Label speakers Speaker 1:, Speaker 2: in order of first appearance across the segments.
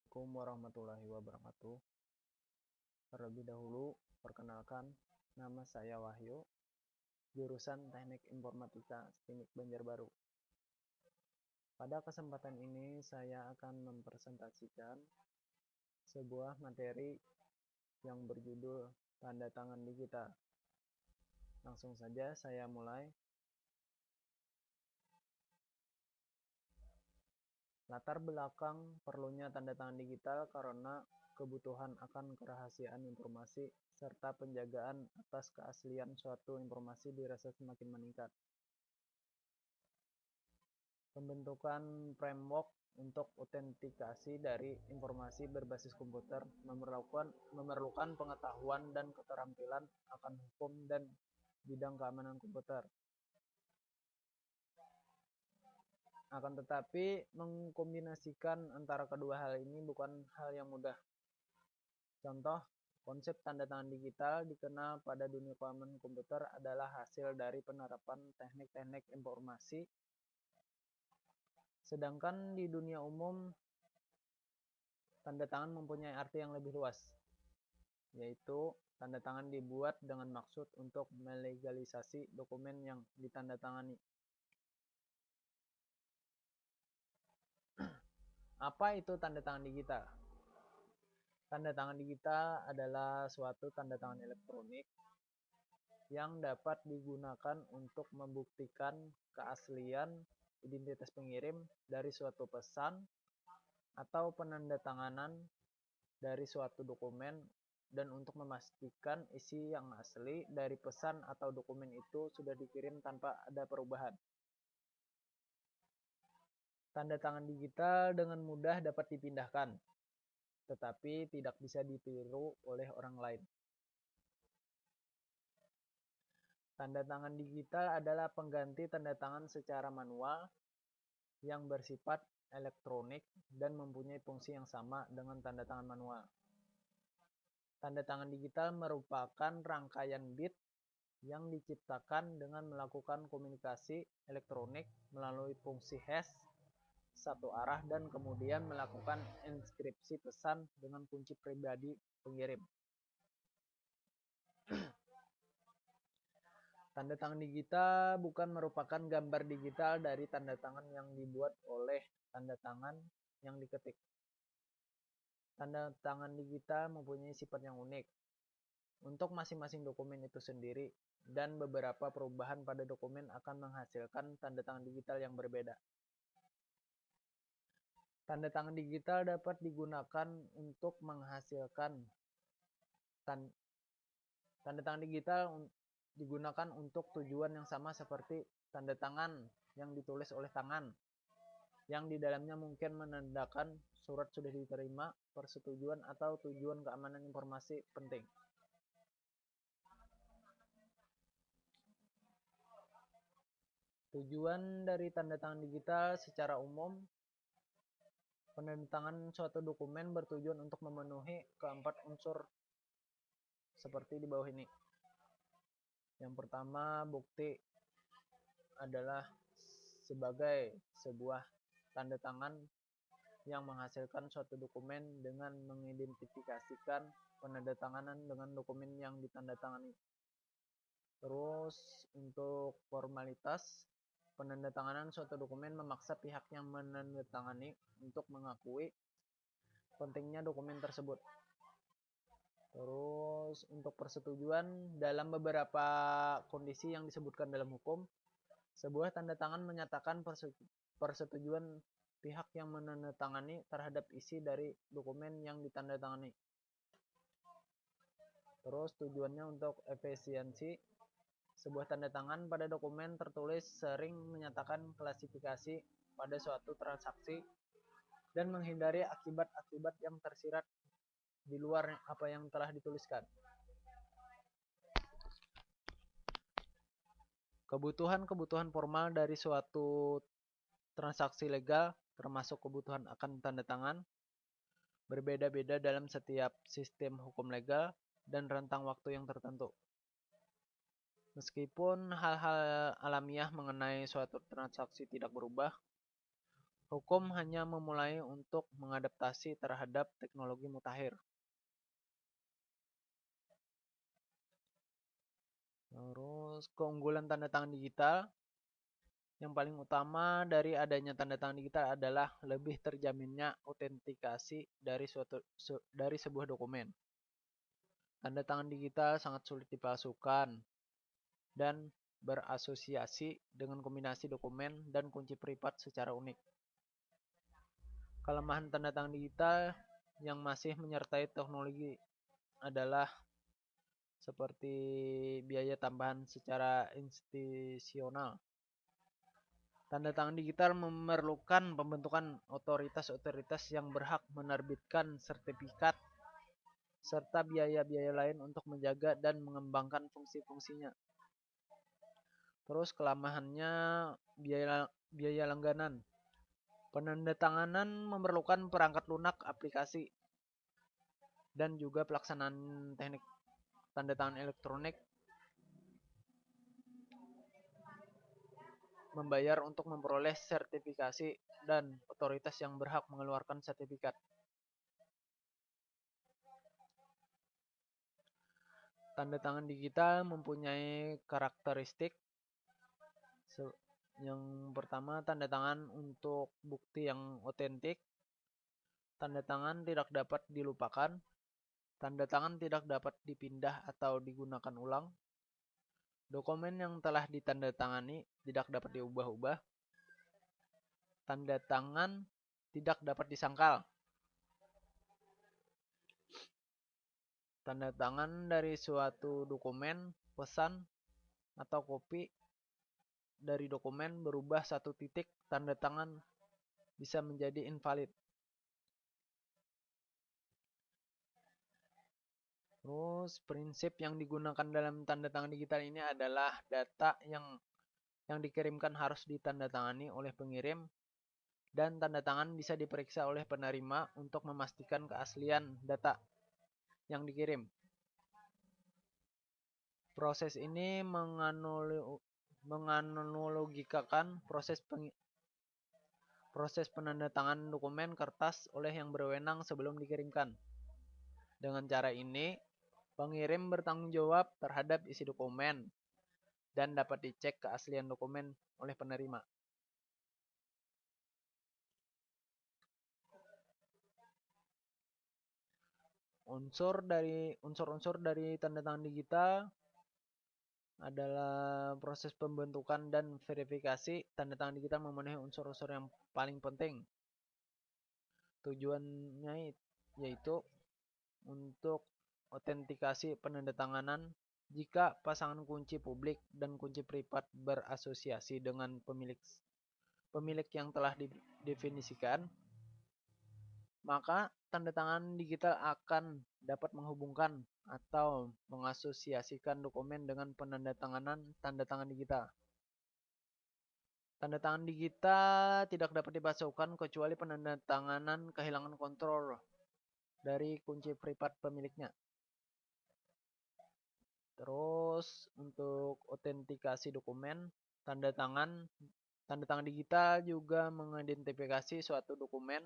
Speaker 1: Assalamualaikum warahmatullahi wabarakatuh. Terlebih dahulu, perkenalkan, nama saya Wahyu, jurusan Teknik Informatika STIMIK Banjarbaru. Pada kesempatan ini, saya akan mempresentasikan sebuah materi yang berjudul Tanda Tangan Digital. Langsung saja saya mulai. Latar belakang perlunya tanda tangan digital karena kebutuhan akan kerahasiaan informasi serta penjagaan atas keaslian suatu informasi dirasa semakin meningkat. Pembentukan framework untuk autentikasi dari informasi berbasis komputer memerlukan pengetahuan dan keterampilan akan hukum dan bidang keamanan komputer. Akan tetapi, mengkombinasikan antara kedua hal ini bukan hal yang mudah. Contoh, konsep tanda tangan digital dikenal pada dunia keamanan komputer adalah hasil dari penerapan teknik-teknik informasi. Sedangkan di dunia umum, tanda tangan mempunyai arti yang lebih luas, yaitu tanda tangan dibuat dengan maksud untuk melegalisasi dokumen yang ditandatangani. Apa itu tanda tangan digital? Tanda tangan digital adalah suatu tanda tangan elektronik yang dapat digunakan untuk membuktikan keaslian identitas pengirim dari suatu pesan atau penandatanganan dari suatu dokumen dan untuk memastikan isi yang asli dari pesan atau dokumen itu sudah dikirim tanpa ada perubahan. Tanda tangan digital dengan mudah dapat dipindahkan, tetapi tidak bisa ditiru oleh orang lain. Tanda tangan digital adalah pengganti tanda tangan secara manual yang bersifat elektronik dan mempunyai fungsi yang sama dengan tanda tangan manual. Tanda tangan digital merupakan rangkaian bit yang diciptakan dengan melakukan komunikasi elektronik melalui fungsi hash satu arah dan kemudian melakukan inskripsi pesan dengan kunci pribadi pengirim. Tanda tangan digital bukan merupakan gambar digital dari tanda tangan yang dibuat oleh tanda tangan yang diketik. Tanda tangan digital mempunyai sifat yang unik untuk masing-masing dokumen itu sendiri, dan beberapa perubahan pada dokumen akan menghasilkan tanda tangan digital yang berbeda. Tanda tangan digital dapat digunakan untuk menghasilkan tanda tangan digital digunakan untuk tujuan yang sama seperti tanda tangan yang ditulis oleh tangan, yang di dalamnya mungkin menandakan surat sudah diterima, persetujuan, atau tujuan keamanan informasi penting. Tujuan dari tanda tangan digital secara umum, penandatangan suatu dokumen bertujuan untuk memenuhi keempat unsur seperti di bawah ini. Yang pertama, bukti adalah sebagai sebuah tanda tangan yang menghasilkan suatu dokumen dengan mengidentifikasikan penandatanganan dengan dokumen yang ditandatangani. Terus untuk formalitas, penandatanganan suatu dokumen memaksa pihak yang menandatangani untuk mengakui pentingnya dokumen tersebut. Terus untuk persetujuan, dalam beberapa kondisi yang disebutkan dalam hukum, sebuah tanda tangan menyatakan persetujuan pihak yang menandatangani terhadap isi dari dokumen yang ditandatangani. Terus tujuannya untuk efisiensi, sebuah tanda tangan pada dokumen tertulis sering menyatakan klasifikasi pada suatu transaksi dan menghindari akibat-akibat yang tersirat di luar apa yang telah dituliskan. Kebutuhan-kebutuhan formal dari suatu transaksi legal, termasuk kebutuhan akan tanda tangan, berbeda-beda dalam setiap sistem hukum legal dan rentang waktu yang tertentu. Meskipun hal-hal alamiah mengenai suatu transaksi tidak berubah, Hukum hanya memulai untuk mengadaptasi terhadap teknologi mutakhir. Terus keunggulan tanda tangan digital. Yang paling utama dari adanya tanda tangan digital adalah lebih terjaminnya autentikasi dari sebuah dokumen. Tanda tangan digital sangat sulit dipalsukan dan berasosiasi dengan kombinasi dokumen dan kunci privat secara unik. Kelemahan tanda tangan digital yang masih menyertai teknologi adalah seperti biaya tambahan secara institusional. Tanda tangan digital memerlukan pembentukan otoritas-otoritas yang berhak menerbitkan sertifikat serta biaya-biaya lain untuk menjaga dan mengembangkan fungsi-fungsinya. Terus kelemahannya biaya langganan. Penandatanganan memerlukan perangkat lunak, aplikasi, dan juga pelaksanaan teknik tanda tangan elektronik. Membayar untuk memperoleh sertifikasi dan otoritas yang berhak mengeluarkan sertifikat. Tanda tangan digital mempunyai karakteristik. Yang pertama, tanda tangan untuk bukti yang otentik. Tanda tangan tidak dapat dilupakan. Tanda tangan tidak dapat dipindah atau digunakan ulang. Dokumen yang telah ditandatangani tidak dapat diubah-ubah. Tanda tangan tidak dapat disangkal. Tanda tangan dari suatu dokumen, pesan, atau kopi dari dokumen berubah satu titik, tanda tangan bisa menjadi invalid. Terus prinsip yang digunakan dalam tanda tangan digital ini adalah data yang dikirimkan harus ditandatangani oleh pengirim dan tanda tangan bisa diperiksa oleh penerima untuk memastikan keaslian data yang dikirim. Proses ini menganalogikakan proses penandatangan dokumen kertas oleh yang berwenang sebelum dikirimkan. Dengan cara ini, pengirim bertanggung jawab terhadap isi dokumen dan dapat dicek keaslian dokumen oleh penerima. Unsur-unsur dari tanda tangan digital adalah proses pembentukan dan verifikasi. Tanda tangan digital memenuhi unsur-unsur yang paling penting. Tujuannya yaitu untuk autentikasi penandatanganan jika pasangan kunci publik dan kunci privat berasosiasi dengan pemilik yang telah didefinisikan, maka tanda tangan digital akan dapat menghubungkan atau mengasosiasikan dokumen dengan penandatanganan tanda tangan digital. Tanda tangan digital tidak dapat dipalsukan kecuali penandatanganan kehilangan kontrol dari kunci privat pemiliknya. Terus untuk autentikasi dokumen, tanda tangan digital juga mengidentifikasi suatu dokumen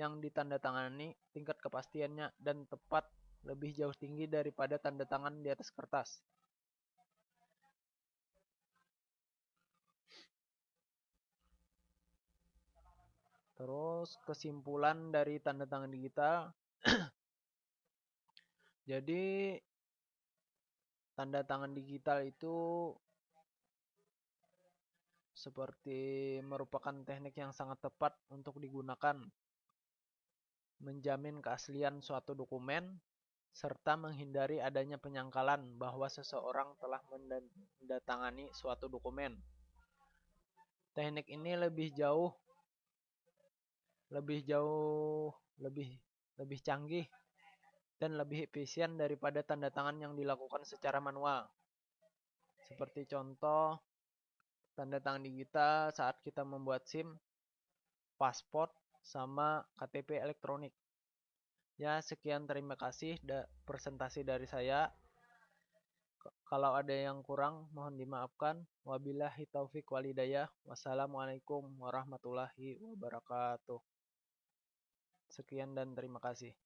Speaker 1: yang ditandatangani, tingkat kepastiannya dan tepat lebih jauh tinggi daripada tanda tangan di atas kertas. Terus kesimpulan dari tanda tangan digital. Jadi tanda tangan digital itu seperti merupakan teknik yang sangat tepat untuk digunakan menjamin keaslian suatu dokumen serta menghindari adanya penyangkalan bahwa seseorang telah menandatangani suatu dokumen. Teknik ini lebih canggih dan lebih efisien daripada tanda tangan yang dilakukan secara manual. Seperti contoh, tanda tangan digital saat kita membuat SIM, paspor, sama KTP elektronik. Ya, sekian, terima kasih presentasi dari saya. Kalau ada yang kurang, mohon dimaafkan. Wabillahi taufik walhidayah. Wassalamualaikum warahmatullahi wabarakatuh. Sekian dan terima kasih.